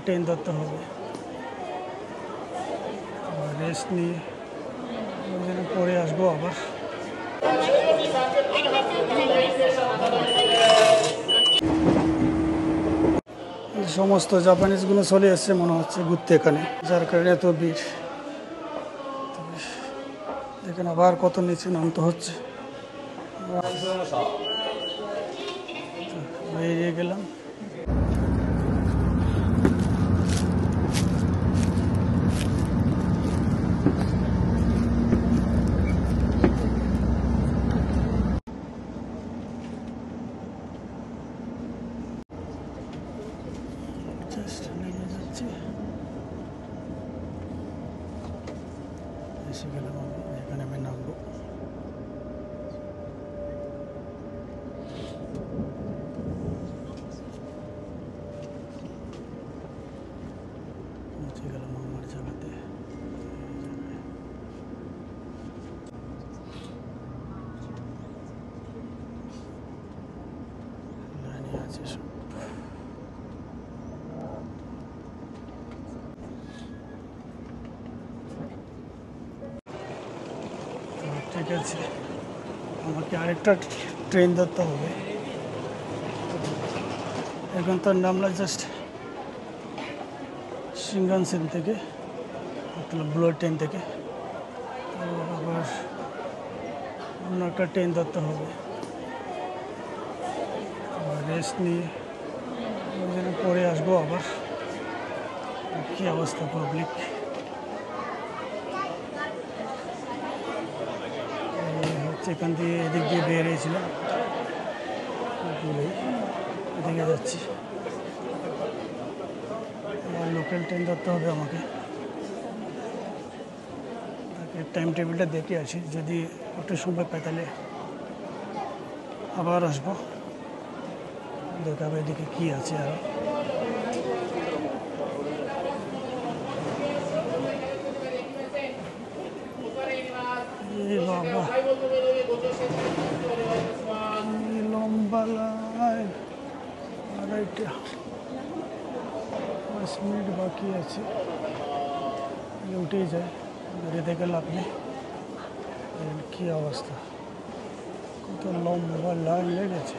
Train ধরতে হবে। Rest নিয়ে পরে আসবো আবার। সমস্ত জাপানিজগুলো চলে এসছে মনে হচ্ছে ঘুরতে এখানে, যার কারণে এত ভিড়। দেখেন আবার কত নিচে নামতে হচ্ছে। বেরিয়ে গেলাম। এসে গেলাম আমি, এখানে আমি নামবো। পৌঁছে গেলাম আমার জায়গাতে। লাইনে আছে সব। ঠিক আছে, আমাকে আরেকটা ট্রেন ধরতে হবে। এখন তো নামলাম জাস্ট সিঙ্গানসেন থেকে, ব্লু ট্রেন থেকে। তো আবার অন্য একটা ট্রেন ধরতে হবে। রেস্ট নিয়ে পরে আসবো আবার। কী অবস্থা পাবলিক! এখান দিয়ে এদিক দিয়ে বেরিয়েছিলাম, এদিকে যাচ্ছি। লোকাল ট্রেন ধরতে হবে আমাকে। টাইম টেবিলটা দেখে আসি, যদি একটু সময় পাই তাহলে আবার আসবো, দেখাবো এদিকে কী আছে। আর বাবা, লম্বা লাইন, আর 5 মিনিট বাকি আছে, উঠেই যায়। গাড়ি থেকে লাভ নেই। কী অবস্থা, কত লম্বা লাইন লেগেছে।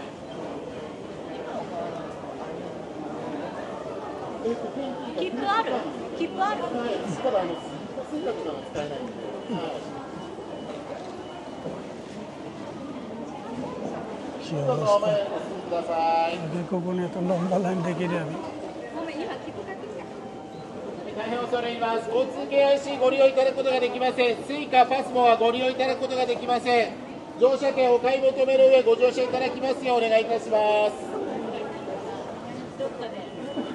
কি অবস্থা, আগে কখনো এত লম্বা লাইন দেখিনি আমি। 大変恐れ入ります。交通系 IC ご利用いただくことができません。スイカ、パスモはご利用いただくことができません。乗車券をお買い求めの上ご乗車いただきますようお願いいたします。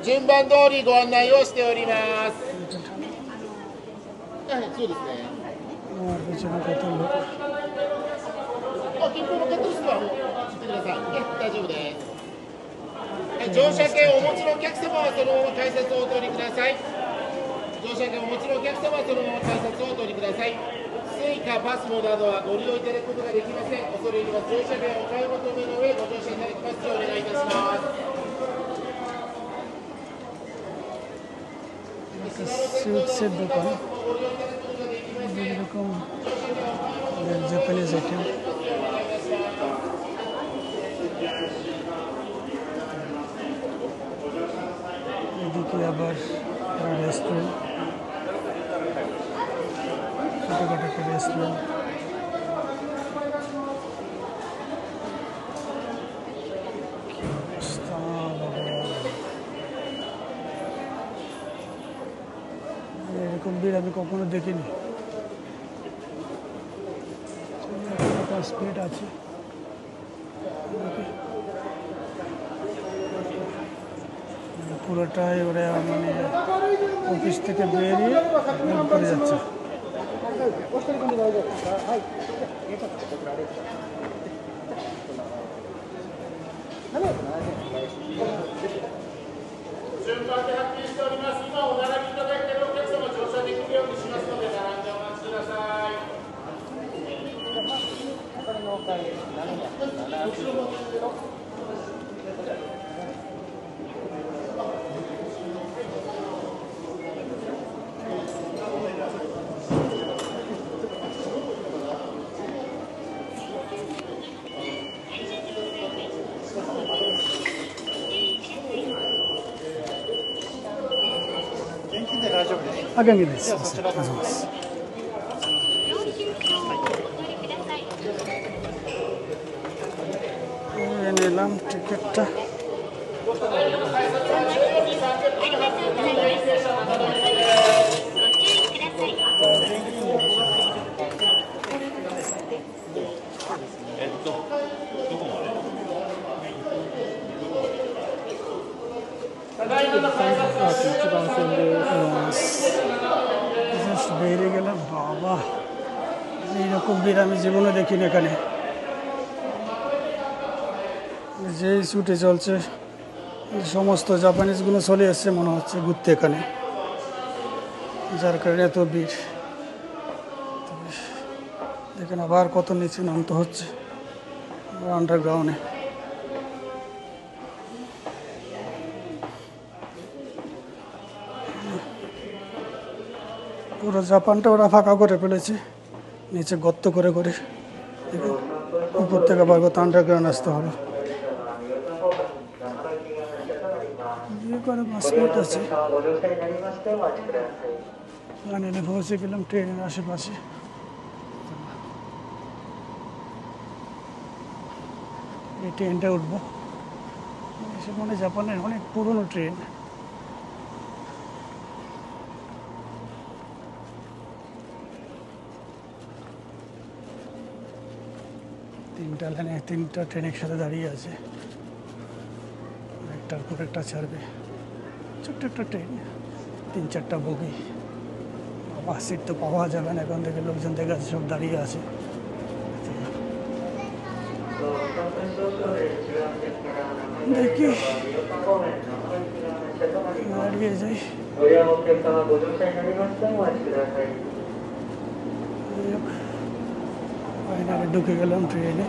順番通りご案内をしております。はい、そうですね。切符のカットリストはもう切ってください。大丈夫です。乗車券をお持ちのお客様はそのまま改札をお通りください。乗車券をお持ちのお客様はそのまま改札をお通りください。スイカ、パスモなどはご利用いただくことができません。恐れ入ります。乗車券をお買い求めの上ご乗車いただきますようお願いいたします。সুইটসের দোকান, বিভিন্ন রকম জাপানিজ আইটেম। এদিকে আবার রেস্টুরেন্ট, ছোটোখাটো একটা রেস্টুরেন্ট। এরকম ভিড় আমি কখনো দেখিনি। 5 মিনিট আছে। পুরোটাই ওরা মানে অফিস থেকে বেরিয়ে করে যাচ্ছে। あげみです。ありがとうございます。নিলাম টিকিটটা। জাস্ট বেরিয়ে গেলাম। বাবা, এইরকম ভিড় আমি জীবনে দেখিনি এখানে। যে ছুটে চলছে, সমস্ত জাপানিজগুলো চলে এসছে মনে হচ্ছে ঘুরতে এখানে, যার কারণে এত ভিড়। দেখেন আবার কত নিচে নামতে হচ্ছে আন্ডারগ্রাউন্ডে। পুরো জাপানটা ওরা ফাঁকা করে ফেলেছে, নিচে গর্ত করে করে। উপর থেকে আবার কত আন্ডারগ্রাউন্ড আসতে হবে। বাসপোর্ট আছে, ফাইনালি পৌঁছে গেলাম ট্রেনের আশেপাশে। এই ট্রেনটা উঠবো, এসে মনে জাপানের অনেক পুরনো ট্রেন। তিনটা লাইনে তিনটা ট্রেন একসাথে দাঁড়িয়ে আছে, একটার পর একটা ছাড়বে। ছোট্ট একটা ট্রেন, 3-4টা বগি। বাবা, সিট তো পাওয়া যাবে না, এখান থেকে লোকজন দেখে আছে সব দাঁড়িয়ে আছে। দেখি দাঁড়িয়ে যাই। ফাইনালি ঢুকে গেলাম ট্রেনে।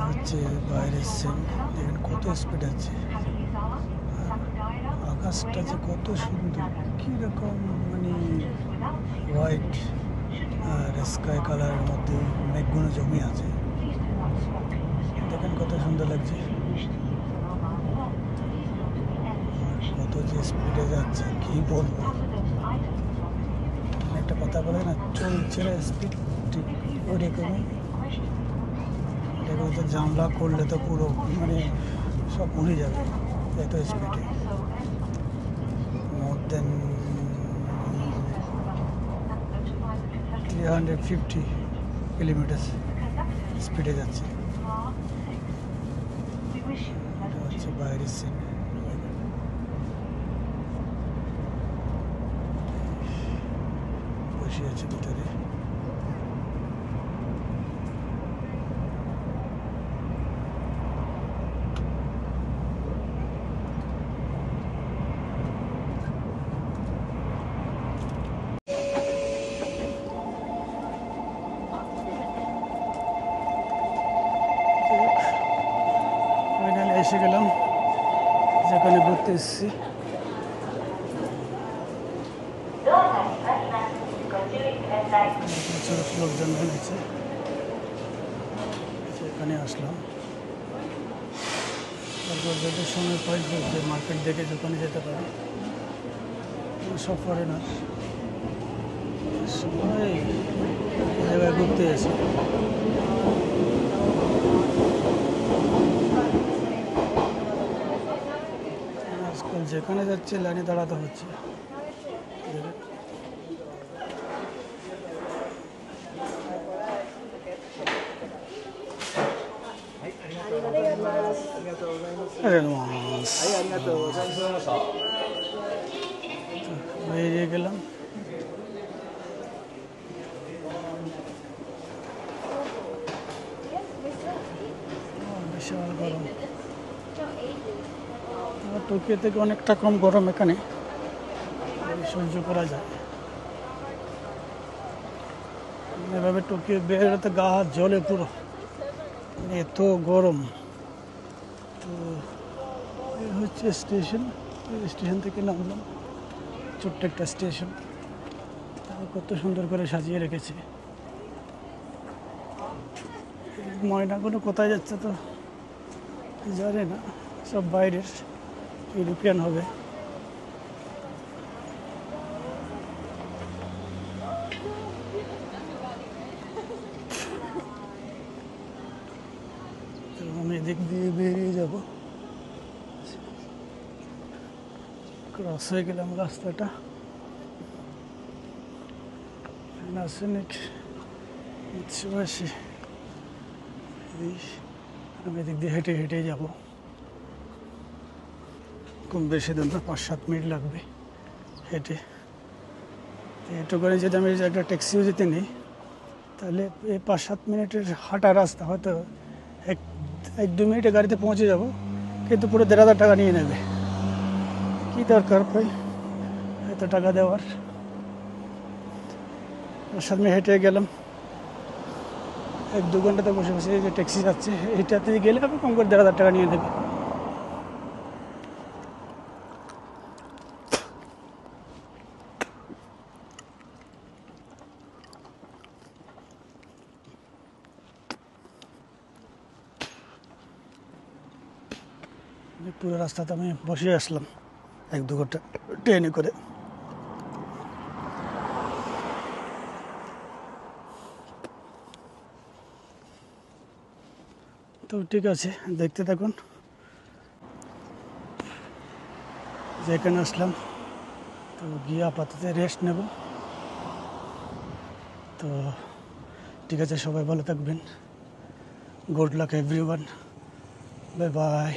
হচ্ছে বাইরের সিন, দেখেন কত স্পিড আছে। আকাশটা যে কত সুন্দর, কীরকম মানে হোয়াইট আর স্কাই কালারের মধ্যে মেঘগুলো জমে আছে। দেখেন কত সুন্দর লাগছে, কত যে স্পিডে যাচ্ছে কি বলবো। একটা কথা বলে না, চলছে স্পিড ঠিক ওইরকমই। দেখুন তো জামলা করলে তো পুরো মানে সব উড়ে যাবে এত স্পিডে। মোর দেন 350 কিলোমিটার স্পিডে যাচ্ছে। এটা হচ্ছে বাইরের সিন। বসে আছে ভিতরে। ফাইনালি এসে গেলাম যেখানে ঘুরতে এসেছি। প্রচুর লোকজন হয়েছে, সেখানে আসলাম। তারপর যদি সময় পাই যে মার্কেট দেখে দোকানে যেতে পারি। সব ফরেনার সবাই জায়গায় ঘুরতে এসে। আজকাল যেখানে যাচ্ছে লাইনে দাঁড়াতে হচ্ছে। বেরিয়ে গেলাম। বিশাল গরম, টোকিও থেকে অনেকটা কম গরম এখানে, সহ্য করা যায়। এভাবে টোকিও বেরোতে গা হাত জ্বলে পুরো, এত গরম। তো এই হচ্ছে স্টেশন। স্টেশন থেকে নামলাম, ছোট্ট একটা স্টেশন, কত সুন্দর করে সাজিয়ে রেখেছে। ময়নাগুলো কোথায় যাচ্ছে তো জানে না, সব বাইরের, ইউরোপিয়ান হবে। তো আমি এদিক দিয়ে বেরিয়ে যাব, ক্রস হয়ে গেলাম রাস্তাটা। নাসনিক মিৎসুবিশি, আমি এদিক দিয়ে হেঁটে হেঁটে যাব। খুব বেশি দিন না, 5-7 মিনিট লাগবে হেঁটে। হেঁটে করে যদি আমি একটা ট্যাক্সিও যেতে নিই, তাহলে এই 5-7 মিনিটের হাঁটা রাস্তা হয়তো 1-2 মিনিটে গাড়িতে পৌঁছে যাব, কিন্তু পুরো 1,500 টাকা নিয়ে নেবে। কী দরকার ভাই এত টাকা দেওয়ার? 7 মিনিট হেঁটে গেলাম, 1-2 ঘন্টাতে বসে বসে যে ট্যাক্সি যাচ্ছে এইটাতে গেলে আমি কম করে 1,500 টাকা নিয়ে নেবে। পুরো রাস্তাতে আমি বসে আসলাম 1-2 ঘন্টা ট্রেনে করে। তো ঠিক আছে, দেখতে থাকুন। যেখানে আসলাম তো গিয়ে আপাতত রেস্ট নেব। তো ঠিক আছে, সবাই ভালো থাকবেন। Good luck everyone, bye bye.